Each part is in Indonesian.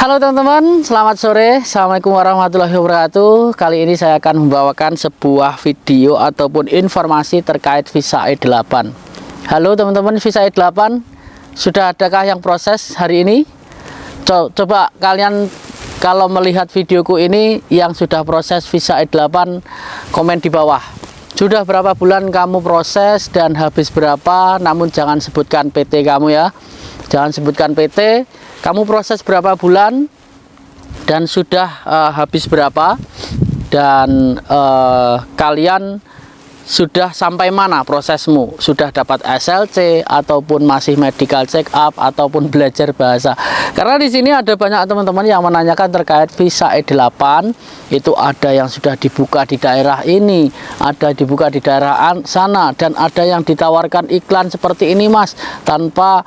Halo teman-teman, selamat sore. Assalamualaikum warahmatullahi wabarakatuh. Kali ini saya akan membawakan sebuah video ataupun informasi terkait visa E8. Halo teman-teman, visa E8 sudah adakah yang proses hari ini? Coba kalian kalau melihat videoku ini yang sudah proses visa E8, komen di bawah. Sudah berapa bulan kamu proses dan habis berapa? Namun jangan sebutkan PT kamu ya. Jangan sebutkan PT. Kamu proses berapa bulan dan sudah habis berapa, dan kalian sudah sampai mana prosesmu? Sudah dapat SLC ataupun masih medical check up ataupun belajar bahasa? Karena di sini ada banyak teman-teman yang menanyakan terkait visa E8. Itu ada yang sudah dibuka di daerah ini, ada dibuka di daerah sana, dan ada yang ditawarkan iklan seperti ini mas, tanpa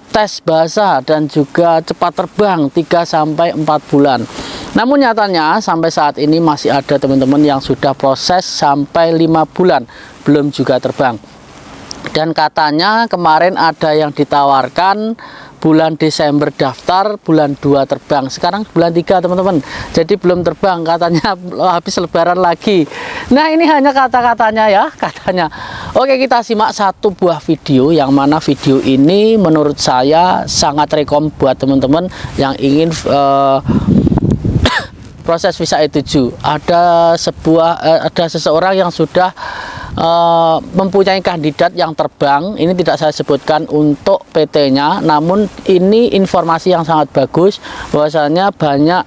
tes bahasa dan juga cepat terbang 3-4 bulan. Namun nyatanya sampai saat ini masih ada teman-teman yang sudah proses sampai 5 bulan belum juga terbang. Dan katanya kemarin ada yang ditawarkan bulan Desember daftar, bulan 2 terbang. Sekarang bulan 3 teman-teman, jadi belum terbang, katanya habis lebaran lagi. Nah ini hanya kata-katanya ya, katanya. Oke, kita simak satu buah video, yang mana video ini menurut saya sangat rekom buat teman-teman yang ingin proses visa E7. Ada seseorang yang sudah mempunyai kandidat yang terbang. Ini tidak saya sebutkan untuk PT-nya, namun ini informasi yang sangat bagus bahwasanya banyak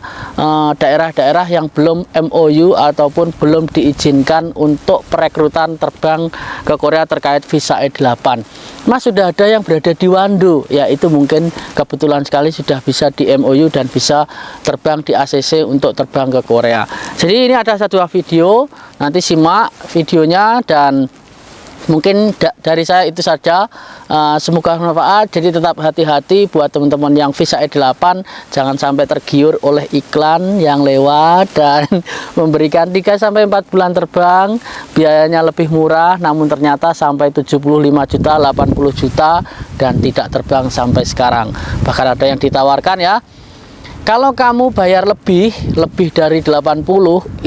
daerah-daerah yang belum MOU ataupun belum diizinkan untuk perekrutan terbang ke Korea terkait visa E8. Mas, sudah ada yang berada di Wando, ya itu mungkin kebetulan sekali sudah bisa di MOU dan bisa terbang di ACC untuk terbang ke Korea. Jadi ini ada satu video, nanti simak videonya, dan mungkin dari saya itu saja. Semoga bermanfaat. Jadi tetap hati-hati buat teman-teman yang visa E8, jangan sampai tergiur oleh iklan yang lewat dan memberikan 3-4 bulan terbang, biayanya lebih murah namun ternyata sampai 75 juta, 80 juta dan tidak terbang sampai sekarang. Bahkan ada yang ditawarkan ya, kalau kamu bayar lebih dari 80,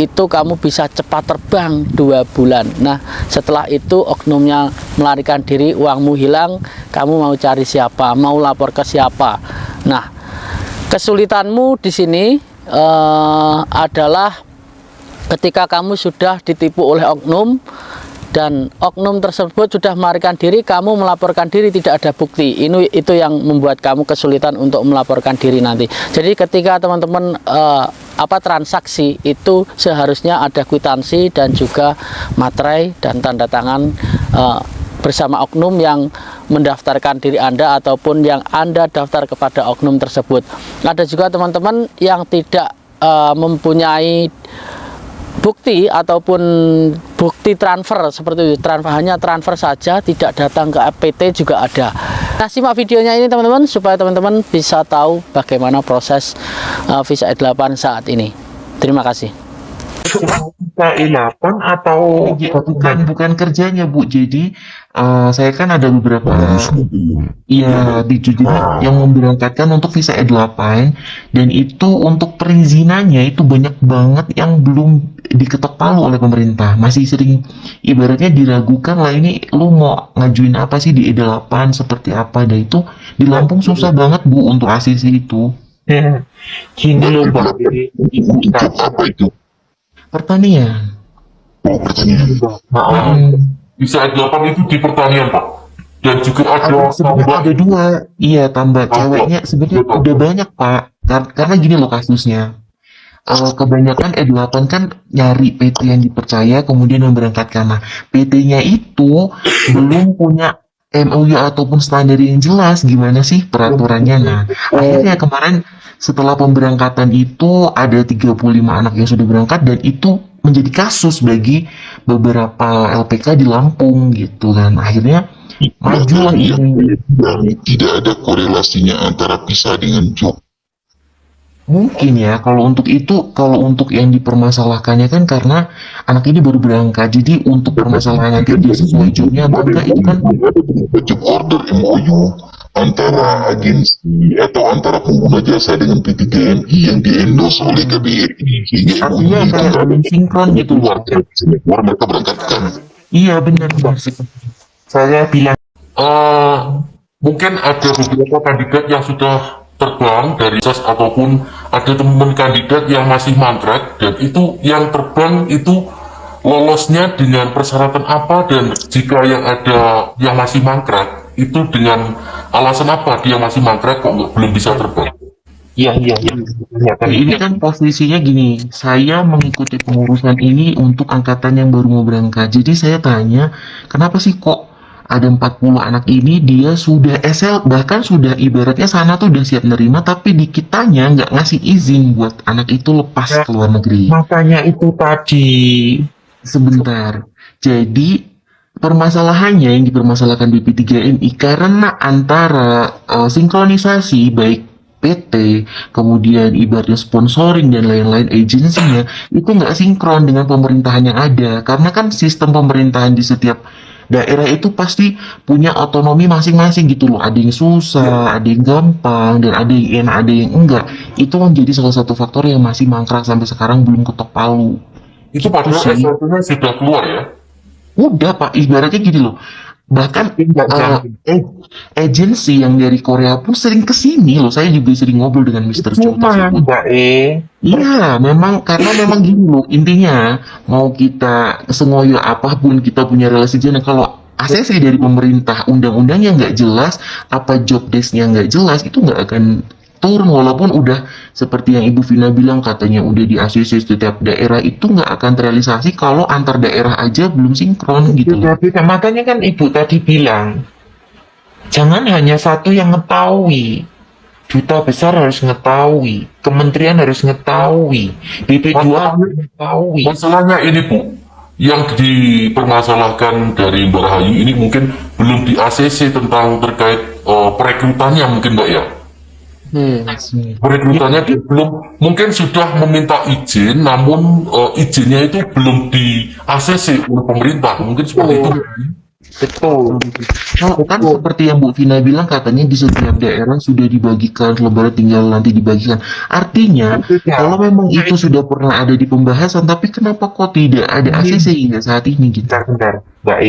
itu kamu bisa cepat terbang 2 bulan. Nah, setelah itu oknumnya melarikan diri, uangmu hilang, kamu mau cari siapa? Mau lapor ke siapa? Nah, kesulitanmu di sini adalah ketika kamu sudah ditipu oleh oknum, dan oknum tersebut sudah melarikan diri, kamu melaporkan diri tidak ada bukti. Itu yang membuat kamu kesulitan untuk melaporkan diri nanti. Jadi ketika teman-teman transaksi itu seharusnya ada kwitansi dan juga materai dan tanda tangan bersama oknum yang mendaftarkan diri Anda ataupun yang Anda daftar kepada oknum tersebut. Ada juga teman-teman yang tidak mempunyai bukti ataupun bukti transfer seperti itu, hanya transfer saja, tidak datang ke PT juga ada. Nah, simak videonya ini teman-teman supaya teman-teman bisa tahu bagaimana proses visa E8 saat ini. Terima kasih. Visa E8 atau bukan kerjanya Bu. Jadi saya kan ada beberapa jadi yang memberangkatkan untuk visa E8, dan itu untuk perizinannya itu banyak banget yang belum diketok palu oleh pemerintah. Masih sering ibaratnya diragukan lah, ini lu mau ngajuin apa sih di E8 seperti apa. Dan itu di Lampung susah banget Bu untuk ACC itu. gini loh Pak, Apa itu? Pertanian. Oh, pertanian. Visa E8 itu di pertanian Pak, dan juga ada Sebenarnya ada 2. Iya, tambah ceweknya sebenarnya udah banyak Pak. Karena gini loh kasusnya. Kebanyakan E8 kan nyari PT yang dipercaya kemudian memberangkatkan. Nah, PT-nya itu belum punya MOU ataupun standar yang jelas gimana sih peraturannya. Nah, akhirnya kemarin setelah pemberangkatan itu ada 35 anak yang sudah berangkat, dan itu menjadi kasus bagi beberapa LPK di Lampung gitu kan. Akhirnya maju lagi. Tidak ada korelasinya antara visa dengan job. Mungkin ya, kalau untuk yang dipermasalahkannya kan karena anak ini baru berangkat, jadi untuk permasalahan nanti dia sesuai jobnya atau enggak itu kan Job order MOU antara agensi atau antara pengguna jasa dengan P3GMI yang di-endorse oleh KBRI, sehingga Artinya kayak belum sinkron gitu loh. keluar mereka berangkatkan. Iya benar. Saya bilang Mungkin ada beberapa kandidat yang sudah terbang dari SAS ataupun ada teman kandidat yang masih mangkrak dan itu yang terbang itu lolosnya dengan persyaratan apa dan jika yang ada yang masih mangkrak itu dengan alasan apa dia masih mangkrak kok belum bisa terbang. iya. Ini kan posisinya gini, saya mengikuti pengurusan ini untuk angkatan yang baru mau berangkat. Jadi saya tanya, kenapa sih kok ada 40 anak ini dia sudah SL, bahkan sudah ibaratnya sana tuh udah siap nerima, tapi di kitanya nggak ngasih izin buat anak itu lepas ke luar negeri. Makanya itu tadi. Sebentar. Jadi permasalahannya yang dipermasalahkan BP3MI karena antara sinkronisasi baik PT, kemudian ibaratnya sponsoring dan lain-lain agensinya itu nggak sinkron dengan pemerintahan yang ada. Karena kan sistem pemerintahan di setiap daerah itu pasti punya otonomi masing-masing gitu loh. Ada yang susah, ada yang gampang, dan ada yang enak, ada yang enggak. Itu menjadi salah satu faktor yang masih mangkrak sampai sekarang belum ketok palu. Itu padahal sih. SLT-nya sudah keluar ya. Udah Pak, ibaratnya gini loh. Bahkan agensi yang dari Korea pun sering kesini loh. Saya juga sering ngobrol dengan Mr. Cho Cuma tersebut. Mbak Iya, memang karena memang gini loh. Intinya mau kita sengoyo apapun kita punya relasi jenis kalau ACC dari pemerintah undang-undangnya nggak jelas, apa job desk-nya nggak jelas, itu nggak akan turun walaupun udah seperti yang Ibu Vina bilang katanya udah di ACC setiap daerah itu nggak akan terrealisasi kalau antar daerah aja belum sinkron gitu loh. Tidak, makanya kan Ibu tadi bilang jangan hanya satu yang ngetahui. Duta besar harus ngetahui, kementerian harus ngetahui, BP2 harus ngetahui. Masalahnya ini Bu, yang dipermasalahkan dari Mbak Rahayu ini mungkin belum di ACC tentang terkait perekrutannya mungkin Mbak ya. Perekrutannya belum, mungkin sudah meminta izin, namun izinnya itu belum di ACC oleh pemerintah, mungkin seperti itu. Betul. Kan seperti yang Bu Vina bilang katanya di setiap daerah sudah dibagikan, lebaran tinggal nanti dibagikan. Artinya kalau memang itu sudah pernah ada di pembahasan, tapi kenapa kok tidak ada ACC hingga saat ini gitu? Bentar, Mbak